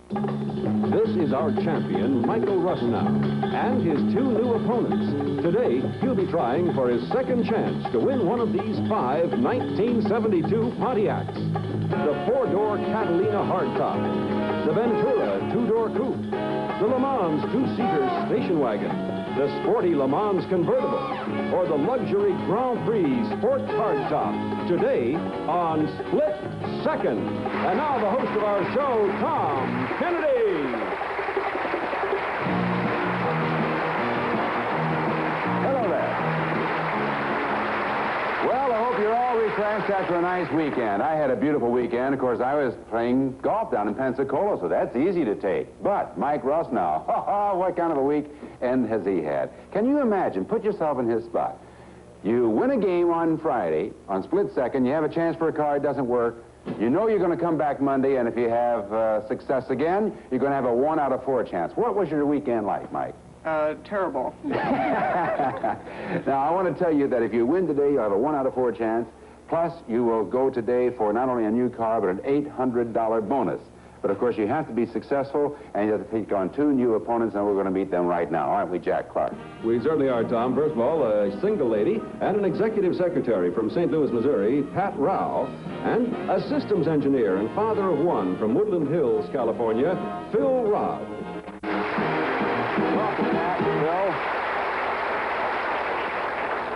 This is our champion, Michael Russnow, and his two new opponents. Today, he'll be trying for his second chance to win one of these 5 1972 Pontiacs. The 4-door Catalina hardtop, the Ventura 2-door coupe, the Le Mans 2-seater station wagon, the sporty Le Mans convertible, or the luxury Grand Prix sport hardtop. Today on Split Second. And now the host of our show, Tom Kennedy. Hello there. Well, I hope you're all refreshed after a nice weekend. I had a beautiful weekend. Of course, I was playing golf down in Pensacola, so that's easy to take. But Mike Russnow, what kind of a weekend has he had? Can you imagine? Put yourself in his spot. You win a game on Friday, on Split Second, you have a chance for a car, it doesn't work. You know you're going to come back Monday, and if you have success again, you're going to have a 1 out of 4 chance. What was your weekend like, Mike? Terrible. Now, I want to tell you that if you win today, you'll have a 1 out of 4 chance, plus you will go today for not only a new car, but an $800 bonus. But, of course, you have to be successful, and you have to take on 2 new opponents, and we're going to meet them right now. Aren't we, Jack Clark? We certainly are, Tom. First of all, a single lady and an executive secretary from St. Louis, Missouri, Pat Rao, and a systems engineer and father of 1 from Woodland Hills, California, Phil Rod. Welcome, Pat, Phil.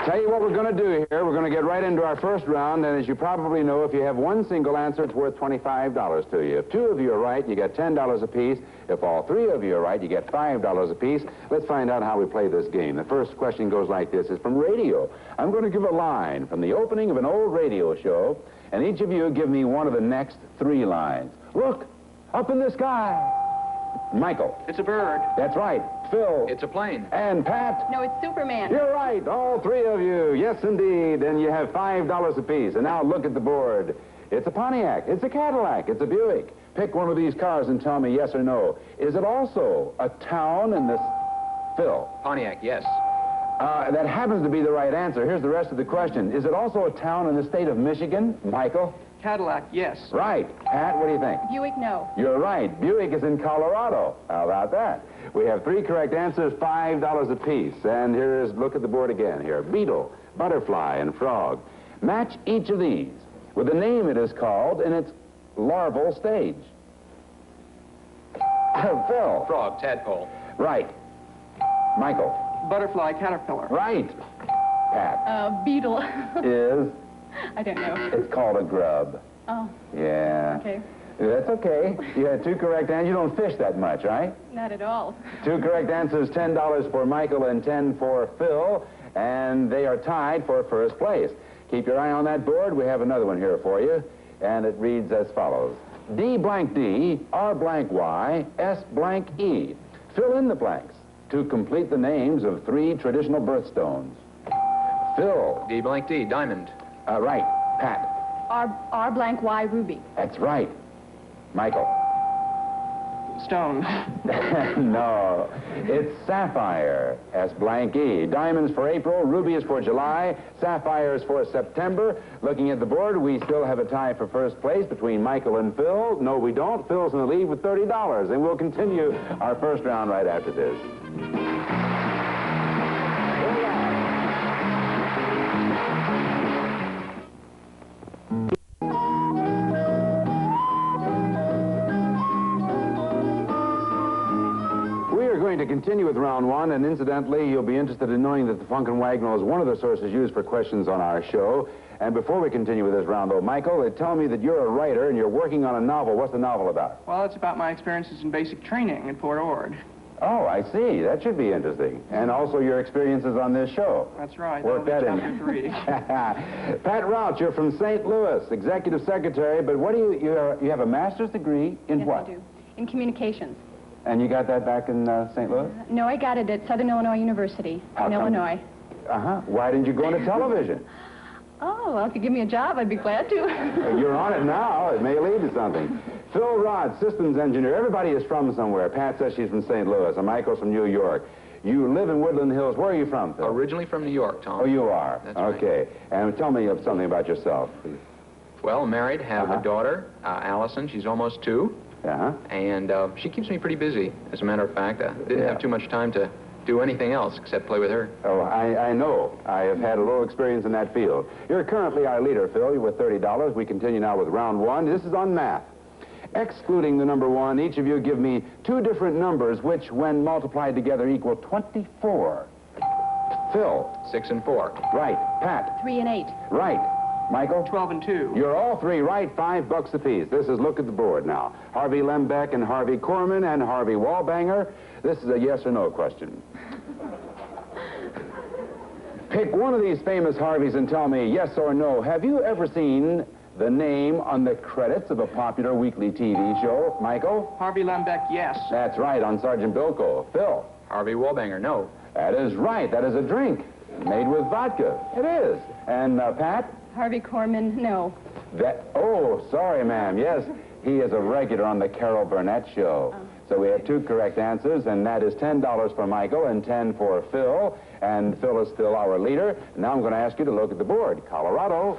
Tell you what we're going to do here. We're going to get right into our first round, and as you probably know, if you have 1 single answer, it's worth $25 to you. If 2 of you are right, you get $10 apiece. If all 3 of you are right, you get $5 apiece. Let's find out how we play this game. The first question goes like this. It's from radio. I'm going to give a line from the opening of an old radio show, and each of you give me one of the next 3 lines. Look, up in the sky. Michael. It's a bird. That's right. Phil. It's a plane. And Pat. No, it's Superman. You're right, all 3 of you. Yes, indeed. And you have $5 apiece. And now look at the board. It's a Pontiac. It's a Cadillac. It's a Buick. Pick one of these cars and tell me yes or no. Is it also a town in this... Phil. Pontiac, yes. That happens to be the right answer. Here's the rest of the question. Is it also a town in the state of Michigan? Michael? Cadillac, yes. Right. Pat, what do you think? Buick, no. You're right. Buick is in Colorado. How about that? We have 3 correct answers, $5 apiece. And here's, look at the board again here. Beetle, butterfly, and frog. Match each of these with the name it is called in its larval stage. Phil. Frog, tadpole. Right. Michael. Butterfly, caterpillar. Right. Pat. Beetle. Is? I don't know. It's called a grub. Oh. Yeah. Okay. That's okay. You had 2 correct answers. You don't fish that much, right? Not at all. 2 correct answers, $10 for Michael and 10 for Phil, and they are tied for first place. Keep your eye on that board. We have another one here for you, and it reads as follows. D blank D, R blank Y, S blank E. Fill in the blanks to complete the names of 3 traditional birthstones. Phil. D blank D, diamond. Right. Pat. R blank Y, ruby. That's right. Michael. Stone. No, it's sapphire, S blank E. Diamonds for April, ruby is for July, sapphire is for September. Looking at the board, we still have a tie for first place between Michael and Phil. No, we don't. Phil's in the lead with $30, and we'll continue our first round right after this. To continue with round 1, and incidentally, you'll be interested in knowing that the Funkin' Wagnall is one of the sources used for questions on our show. And before we continue with this round, though, Michael, tell me that you're a writer and you're working on a novel. What's the novel about? Well, it's about my experiences in basic training in Port Ord. Oh, I see. That should be interesting. And also your experiences on this show. That's right. Work that in. Chapter 3. Pat Rauch, you're from St. Louis, executive secretary, but what do you have a master's degree in Yes, what? I do. In communications. And you got that back in St. Louis? No, I got it at Southern Illinois University in Illinois. Uh-huh. Why didn't you go into television? Oh, well, if you give me a job, I'd be glad to. You're on it now. It may lead to something. Phil Rod, systems engineer. Everybody is from somewhere. Pat says she's from St. Louis, and Michael's from New York. You live in Woodland Hills. Where are you from, Phil? Originally from New York, Tom. Oh, you are? That's okay. Right. And tell me something about yourself, please. Well, married, have a daughter, Allison. She's almost 2. Yeah? And she keeps me pretty busy. As a matter of fact, I didn't Yeah. have too much time to do anything else except play with her. Oh, I know. I have had a little experience in that field. You're currently our leader, Phil. You're with $30. We continue now with round one. This is on math. Excluding the number 1, each of you give me 2 different numbers which, when multiplied together, equal 24. Phil. 6 and 4. Right. Pat. 3 and 8. Right. Michael. 12 and 2. You're all 3 right, $5 apiece. This is look at the board now. Harvey Lembeck and Harvey Korman and Harvey Wallbanger. This is a yes or no question. Pick one of these famous Harveys and tell me yes or no. Have you ever seen the name on the credits of a popular weekly TV show? Michael? Harvey Lembeck, yes. That's right, on Sergeant Bilko. Phil? Harvey Wallbanger, no. That is right. That is a drink made with vodka. It is. And Pat? Harvey Korman, no. Oh, sorry, ma'am. Yes, he is a regular on the Carol Burnett show. So we have 2 correct answers, and that is $10 for Michael and 10 for Phil. And Phil is still our leader. Now I'm going to ask you to look at the board. Colorado,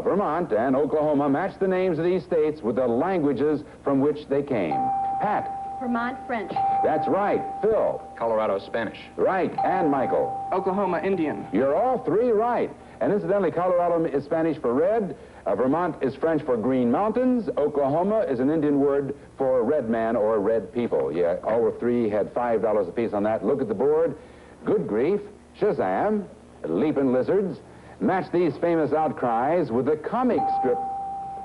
Vermont, and Oklahoma match the names of these states with the languages from which they came. Pat? Vermont, French. That's right. Phil? Colorado, Spanish. Right. And Michael? Oklahoma, Indian. You're all 3 right. And incidentally, Colorado is Spanish for red. Vermont is French for green mountains. Oklahoma is an Indian word for red man or red people. Yeah, all 3 had $5 apiece on that. Look at the board. Good grief, Shazam, Leapin' Lizards. Match these famous outcries with the comic strip.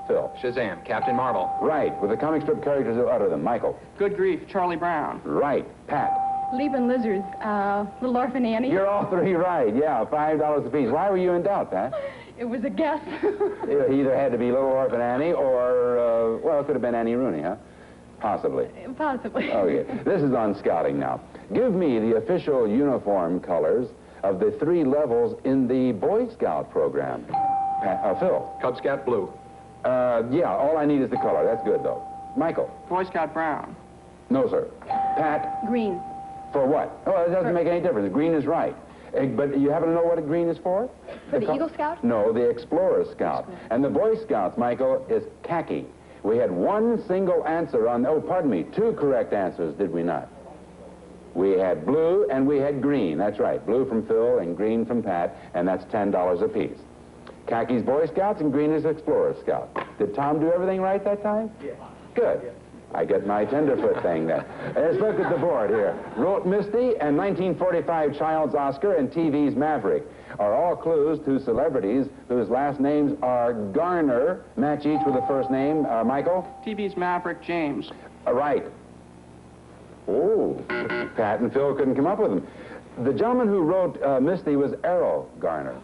Phil? Shazam, Captain Marvel. Right, with the comic strip characters who utter them. Michael? Good grief, Charlie Brown. Right. Pat? Leapin' Lizards, Little Orphan Annie. You're all 3 right. Yeah, $5 apiece. Why were you in doubt, Pat? It was a guess. It either had to be Little Orphan Annie or, well, it could have been Annie Rooney, huh? Possibly. Possibly. Okay. This is on scouting now. Give me the official uniform colors of the 3 levels in the Boy Scout program. Phil? Cub Scout, blue. Yeah, all I need is the color. That's good, though. Michael? Boy Scout, brown. No, sir. Pat? Green. For what? Oh, it doesn't make any difference. Green is right. But you happen to know what a green is for? For the Eagle Scout? No, the Explorer Scout. And the Boy Scouts, Michael, is khaki. We had 1 single answer on, oh, pardon me, 2 correct answers, did we not? We had blue and we had green. That's right. Blue from Phil and green from Pat, and that's $10 apiece. Khaki's Boy Scouts and green is Explorer Scout. Did Tom do everything right that time? Yes. Good. Yes. I get my tenderfoot thing then. Let's look at the board here. Wrote Misty and 1945 Child's Oscar and TV's Maverick are all clues to celebrities whose last names are Garner. Match each with the first name. Michael? TV's Maverick, James. Right. Oh, Pat and Phil couldn't come up with them. The gentleman who wrote Misty was Errol Garner.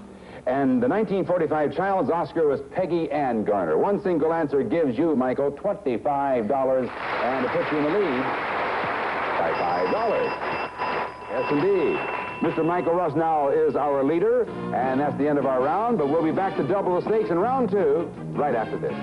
And the 1945 Child's Oscar was Peggy Ann Garner. 1 single answer gives you, Michael, $25, and it puts you in the lead by $5. Yes, indeed. Mr. Michael Russnow is our leader, and that's the end of our round, but we'll be back to double the stakes in round 2 right after this.